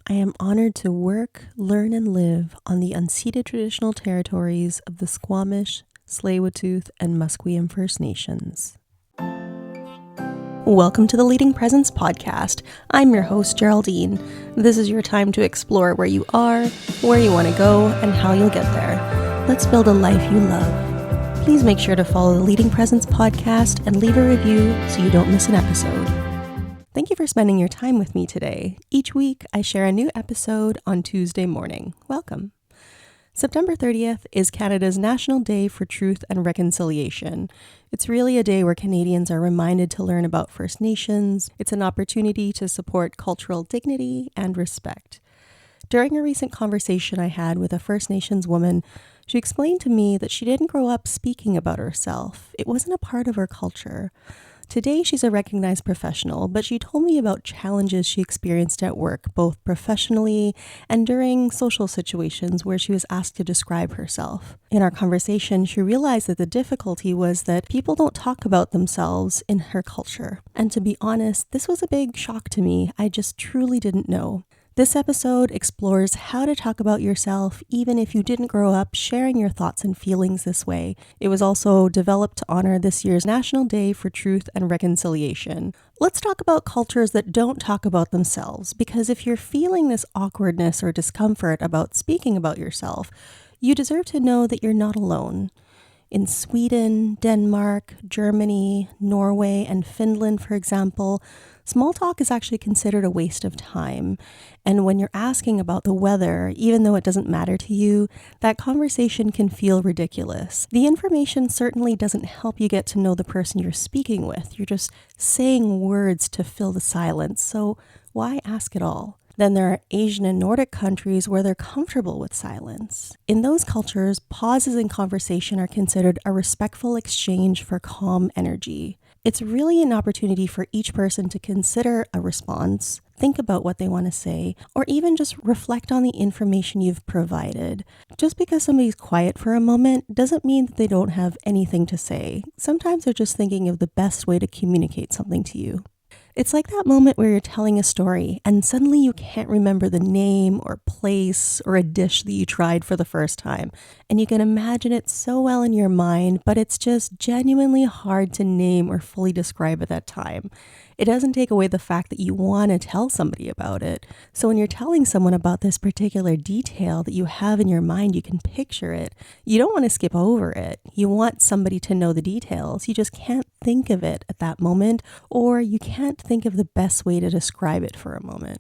I am honored to work, learn, and live on the unceded traditional territories of the Squamish, Tsleil-Waututh, and Musqueam First Nations. Welcome to the Leading Presence podcast. I'm your host, Geraldine. This is your time to explore where you are, where you want to go, and how you'll get there. Let's build a life you love. Please make sure to follow the Leading Presence podcast and leave a review so you don't miss an episode. Thank you for spending your time with me today. Each week, I share a new episode on Tuesday morning. Welcome. September 30th is Canada's National Day for Truth and Reconciliation. It's really a day where Canadians are reminded to learn about First Nations. It's an opportunity to support cultural dignity and respect. During a recent conversation I had with a First Nations woman, she explained to me that she didn't grow up speaking about herself. It wasn't a part of her culture. Today, she's a recognized professional, but she told me about challenges she experienced at work, both professionally and during social situations where she was asked to describe herself. In our conversation, she realized that the difficulty was that people don't talk about themselves in her culture. And to be honest, this was a big shock to me. I just truly didn't know. This episode explores how to talk about yourself even if you didn't grow up sharing your thoughts and feelings this way. It was also developed to honor this year's National Day for Truth and Reconciliation. Let's talk about cultures that don't talk about themselves, because if you're feeling this awkwardness or discomfort about speaking about yourself, you deserve to know that you're not alone. In Sweden, Denmark, Germany, Norway, and Finland, for example, small talk is actually considered a waste of time. And when you're asking about the weather, even though it doesn't matter to you, that conversation can feel ridiculous. The information certainly doesn't help you get to know the person you're speaking with. You're just saying words to fill the silence. So why ask at all? Then there are Asian and Nordic countries where they're comfortable with silence. In those cultures, pauses in conversation are considered a respectful exchange for calm energy. It's really an opportunity for each person to consider a response, think about what they want to say, or even just reflect on the information you've provided. Just because somebody's quiet for a moment doesn't mean that they don't have anything to say. Sometimes they're just thinking of the best way to communicate something to you. It's like that moment where you're telling a story and suddenly you can't remember the name or place or a dish that you tried for the first time. And you can imagine it so well in your mind, but it's just genuinely hard to name or fully describe at that time. It doesn't take away the fact that you want to tell somebody about it. So when you're telling someone about this particular detail that you have in your mind, you can picture it. You don't want to skip over it. You want somebody to know the details. You just can't think of it at that moment, or you can't think of the best way to describe it for a moment.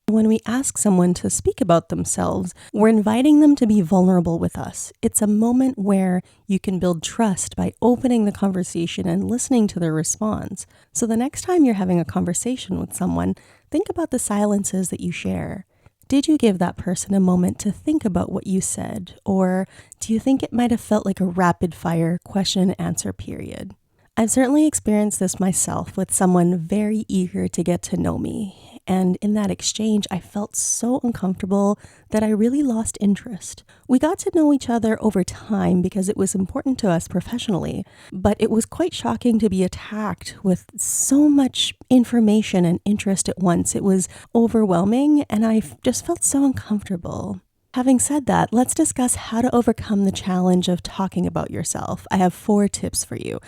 When we ask someone to speak about themselves, we're inviting them to be vulnerable with us. It's a moment where you can build trust by opening the conversation and listening to their response. So the next time you're having a conversation with someone, think about the silences that you share. Did you give that person a moment to think about what you said? Or do you think it might have felt like a rapid fire question and answer period? I've certainly experienced this myself with someone very eager to get to know me. And in that exchange, I felt so uncomfortable that I really lost interest. We got to know each other over time because it was important to us professionally, but it was quite shocking to be attacked with so much information and interest at once. It was overwhelming, and I just felt so uncomfortable. Having said that, let's discuss how to overcome the challenge of talking about yourself. I have 4 tips for you.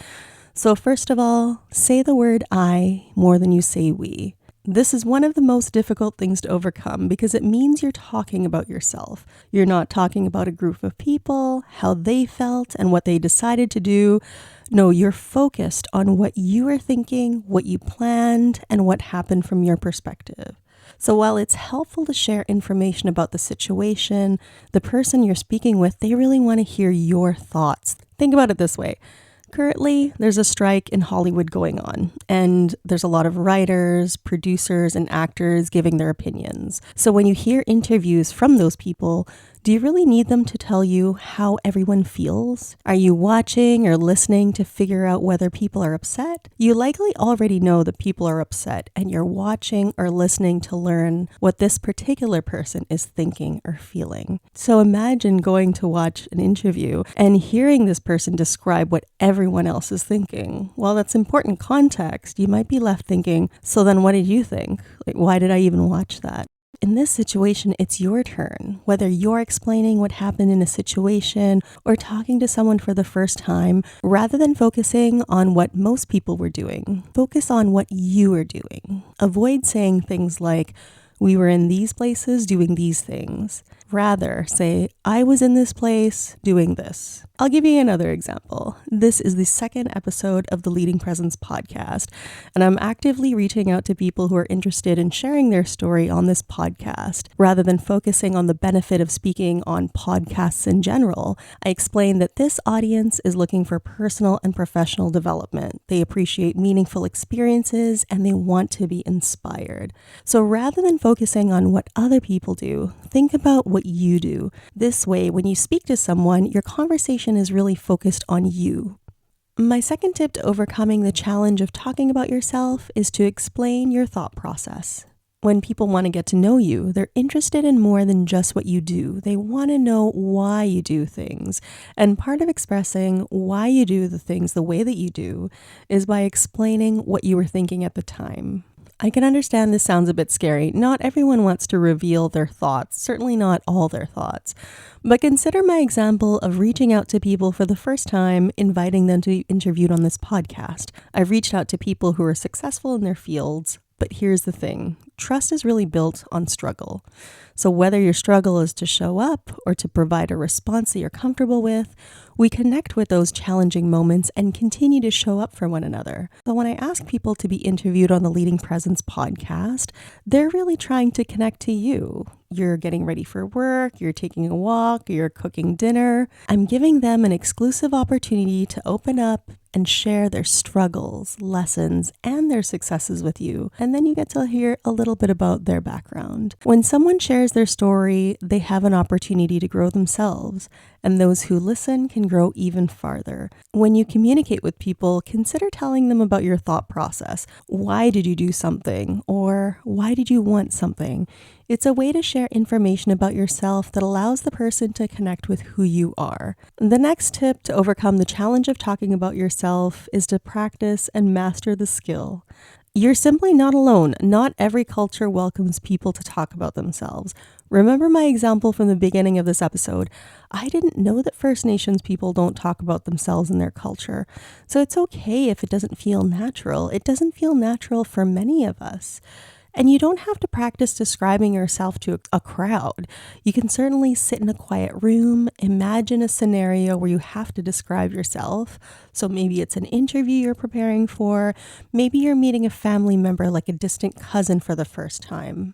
So first of all, say the word I more than you say we. This is one of the most difficult things to overcome because it means you're talking about yourself. You're not talking about a group of people, how they felt, and what they decided to do. No, you're focused on what you were thinking, what you planned, and what happened from your perspective. So while it's helpful to share information about the situation, the person you're speaking with, they really want to hear your thoughts. Think about it this way. Currently, there's a strike in Hollywood going on, and there's a lot of writers, producers, and actors giving their opinions. So when you hear interviews from those people, do you really need them to tell you how everyone feels? Are you watching or listening to figure out whether people are upset? You likely already know that people are upset, and you're watching or listening to learn what this particular person is thinking or feeling. So imagine going to watch an interview and hearing this person describe what everyone else is thinking. While that's important context, you might be left thinking, so then what did you think? Like, why did I even watch that? In this situation, it's your turn. Whether you're explaining what happened in a situation or talking to someone for the first time, rather than focusing on what most people were doing, focus on what you are doing. Avoid saying things like, we were in these places doing these things. Rather, say, I was in this place doing this. I'll give you another example. This is the second episode of the Leading Presence podcast, and I'm actively reaching out to people who are interested in sharing their story on this podcast. Rather than focusing on the benefit of speaking on podcasts in general, I explain that this audience is looking for personal and professional development. They appreciate meaningful experiences and they want to be inspired. So rather than focusing on what other people do, think about what you do. This way, when you speak to someone, your conversation is really focused on you. My second tip to overcoming the challenge of talking about yourself is to explain your thought process. When people want to get to know you, they're interested in more than just what you do. They want to know why you do things. And part of expressing why you do the things the way that you do is by explaining what you were thinking at the time. I can understand this sounds a bit scary. Not everyone wants to reveal their thoughts, certainly not all their thoughts. But consider my example of reaching out to people for the first time, inviting them to be interviewed on this podcast. I've reached out to people who are successful in their fields, but here's the thing. Trust is really built on struggle. So whether your struggle is to show up or to provide a response that you're comfortable with, we connect with those challenging moments and continue to show up for one another. So when I ask people to be interviewed on the Leading Presence podcast, they're really trying to connect to you. You're getting ready for work, you're taking a walk, you're cooking dinner. I'm giving them an exclusive opportunity to open up and share their struggles, lessons, and their successes with you. And then you get to hear a little bit about their background. When someone shares their story, they have an opportunity to grow themselves, and those who listen can grow even farther. When you communicate with people, consider telling them about your thought process. Why did you do something? Or why did you want something? It's a way to share information about yourself that allows the person to connect with who you are. The next tip to overcome the challenge of talking about yourself is to practice and master the skill. You're simply not alone. Not every culture welcomes people to talk about themselves. Remember my example from the beginning of this episode. I didn't know that First Nations people don't talk about themselves in their culture. So it's okay if it doesn't feel natural. It doesn't feel natural for many of us. And you don't have to practice describing yourself to a crowd. You can certainly sit in a quiet room, imagine a scenario where you have to describe yourself. So maybe it's an interview you're preparing for. Maybe you're meeting a family member like a distant cousin for the first time.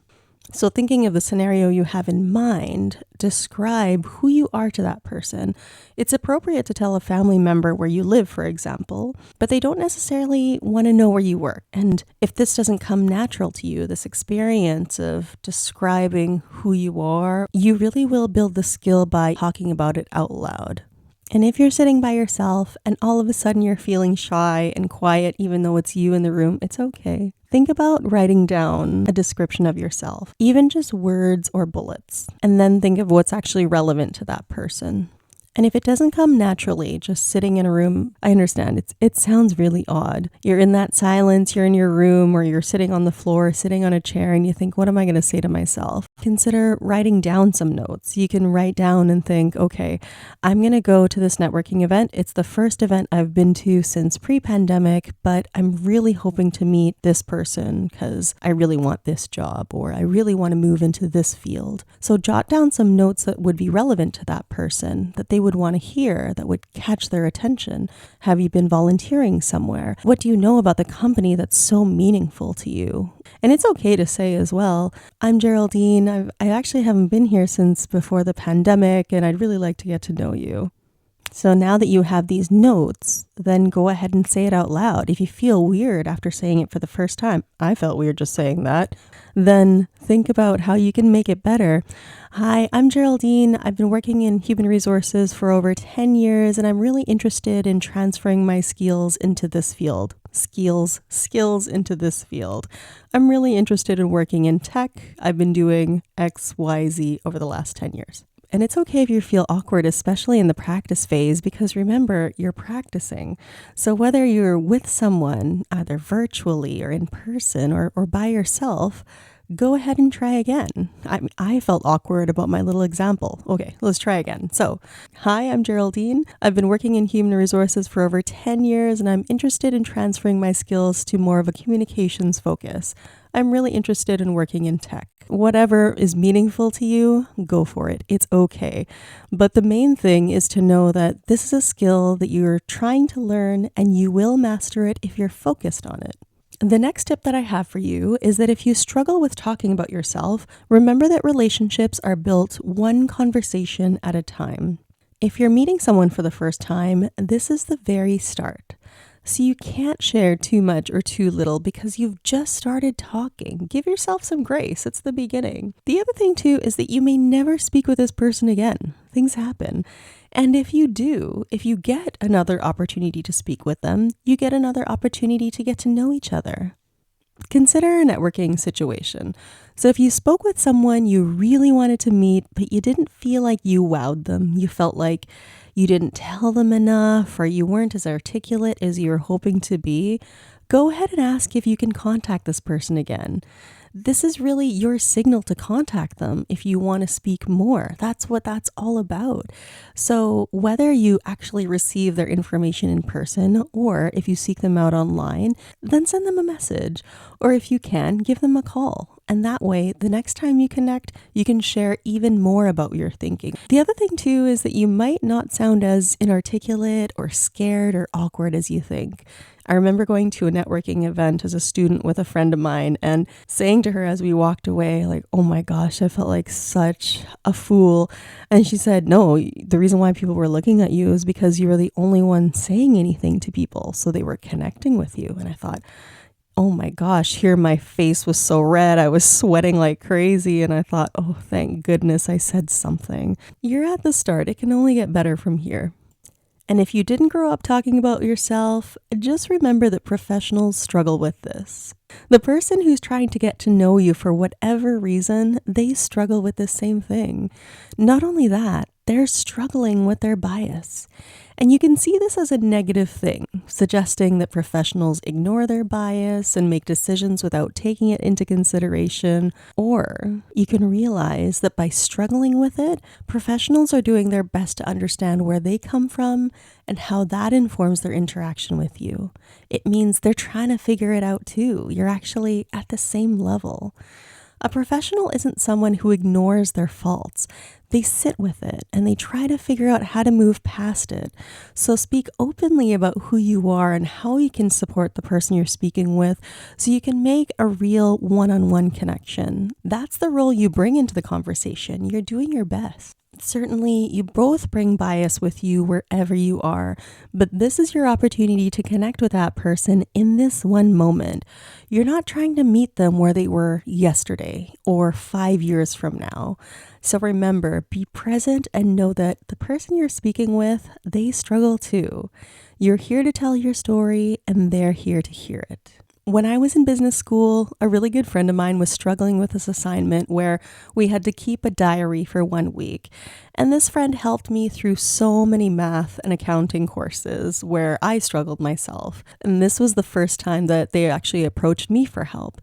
So thinking of the scenario you have in mind, describe who you are to that person. It's appropriate to tell a family member where you live, for example, but they don't necessarily want to know where you work. And if this doesn't come natural to you, this experience of describing who you are, you really will build the skill by talking about it out loud. And if you're sitting by yourself and all of a sudden you're feeling shy and quiet, even though it's you in the room, it's okay. Think about writing down a description of yourself, even just words or bullets, and then think of what's actually relevant to that person. And if it doesn't come naturally, just sitting in a room, I understand it sounds really odd. You're in that silence, you're in your room, or you're sitting on the floor, sitting on a chair, and you think, what am I going to say to myself? Consider writing down some notes. You can write down and think, okay, I'm going to go to this networking event. It's the first event I've been to since pre-pandemic, but I'm really hoping to meet this person because I really want this job, or I really want to move into this field. So jot down some notes that would be relevant to that person, that they would want to hear, that would catch their attention. Have you been volunteering somewhere? What do you know about the company that's so meaningful to you? And it's okay to say as well, I'm Geraldine. I actually haven't been here since before the pandemic, and I'd really like to get to know you. So now that you have these notes, then go ahead and say it out loud. If you feel weird after saying it for the first time, I felt weird just saying that, then think about how you can make it better. Hi, I'm Geraldine. I've been working in human resources for over 10 years, and I'm really interested in transferring my skills into this field. Skills into this field. I'm really interested in working in tech. I've been doing X, Y, Z over the last 10 years. And it's okay if you feel awkward, especially in the practice phase, because remember, you're practicing. So whether you're with someone, either virtually or in person or by yourself, go ahead and try again. I felt awkward about my little example. Okay, let's try again. So, hi, I'm Geraldine. I've been working in human resources for over 10 years, and I'm interested in transferring my skills to more of a communications focus. I'm really interested in working in tech. Whatever is meaningful to you, go for it. It's okay. But the main thing is to know that this is a skill that you're trying to learn, and you will master it if you're focused on it. The next tip that I have for you is that if you struggle with talking about yourself, remember that relationships are built one conversation at a time. If you're meeting someone for the first time, this is the very start. So you can't share too much or too little because you've just started talking. Give yourself some grace. It's the beginning. The other thing too is that you may never speak with this person again. Things happen. And if you do, if you get another opportunity to speak with them, you get another opportunity to get to know each other. Consider a networking situation. So if you spoke with someone you really wanted to meet, but you didn't feel like you wowed them, you felt like you didn't tell them enough or you weren't as articulate as you were hoping to be, go ahead and ask if you can contact this person again. This is really your signal to contact them if you want to speak more. That's what that's all about. So whether you actually receive their information in person or if you seek them out online, then send them a message. Or if you can, give them a call. And that way, the next time you connect, you can share even more about your thinking. The other thing too is that you might not sound as inarticulate or scared or awkward as you think. I remember going to a networking event as a student with a friend of mine and saying to her as we walked away, like, oh my gosh, I felt like such a fool. And she said, no, the reason why people were looking at you is because you were the only one saying anything to people. So they were connecting with you. And I thought, oh my gosh, here my face was so red. I was sweating like crazy. And I thought, oh, thank goodness I said something. You're at the start. It can only get better from here. And if you didn't grow up talking about yourself, just remember that professionals struggle with this. The person who's trying to get to know you for whatever reason, they struggle with the same thing. Not only that, they're struggling with their bias. And you can see this as a negative thing, suggesting that professionals ignore their bias and make decisions without taking it into consideration. Or you can realize that by struggling with it, professionals are doing their best to understand where they come from and how that informs their interaction with you. It means they're trying to figure it out too. You're actually at the same level. A professional isn't someone who ignores their faults. They sit with it and they try to figure out how to move past it. So speak openly about who you are and how you can support the person you're speaking with so you can make a real one-on-one connection. That's the role you bring into the conversation. You're doing your best. Certainly, you both bring bias with you wherever you are, but this is your opportunity to connect with that person in this one moment. You're not trying to meet them where they were yesterday or 5 years from now. So remember, be present and know that the person you're speaking with, they struggle too. You're here to tell your story and they're here to hear it. When I was in business school, a really good friend of mine was struggling with this assignment where we had to keep a diary for 1 week. And this friend helped me through so many math and accounting courses where I struggled myself. And this was the first time that they actually approached me for help.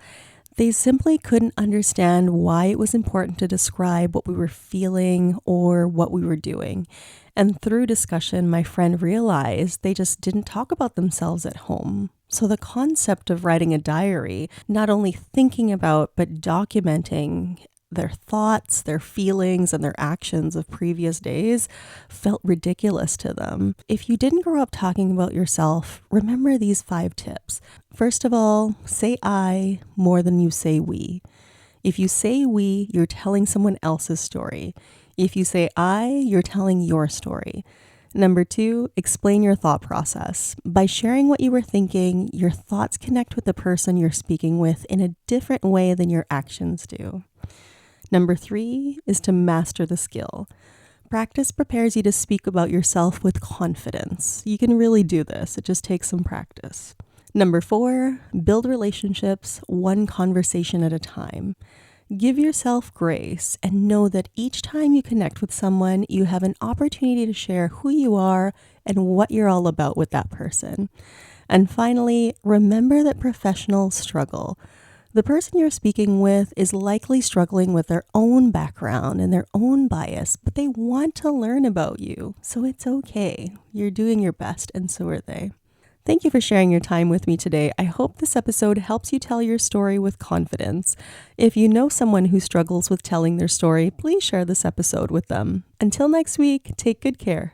They simply couldn't understand why it was important to describe what we were feeling or what we were doing. And through discussion, my friend realized they just didn't talk about themselves at home. So the concept of writing a diary, not only thinking about, but documenting their thoughts, their feelings, and their actions of previous days felt ridiculous to them. If you didn't grow up talking about yourself, remember these 5 tips. First of all, say I more than you say we. If you say we, you're telling someone else's story. If you say I, you're telling your story. Number 2, explain your thought process. By sharing what you were thinking, your thoughts connect with the person you're speaking with in a different way than your actions do. Number 3 is to master the skill. Practice prepares you to speak about yourself with confidence. You can really do this. It just takes some practice. Number 4, build relationships one conversation at a time. Give yourself grace and know that each time you connect with someone, you have an opportunity to share who you are and what you're all about with that person. And finally, remember that professionals struggle. The person you're speaking with is likely struggling with their own background and their own bias, but they want to learn about you. So it's okay. You're doing your best, and so are they. Thank you for sharing your time with me today. I hope this episode helps you tell your story with confidence. If you know someone who struggles with telling their story, please share this episode with them. Until next week, take good care.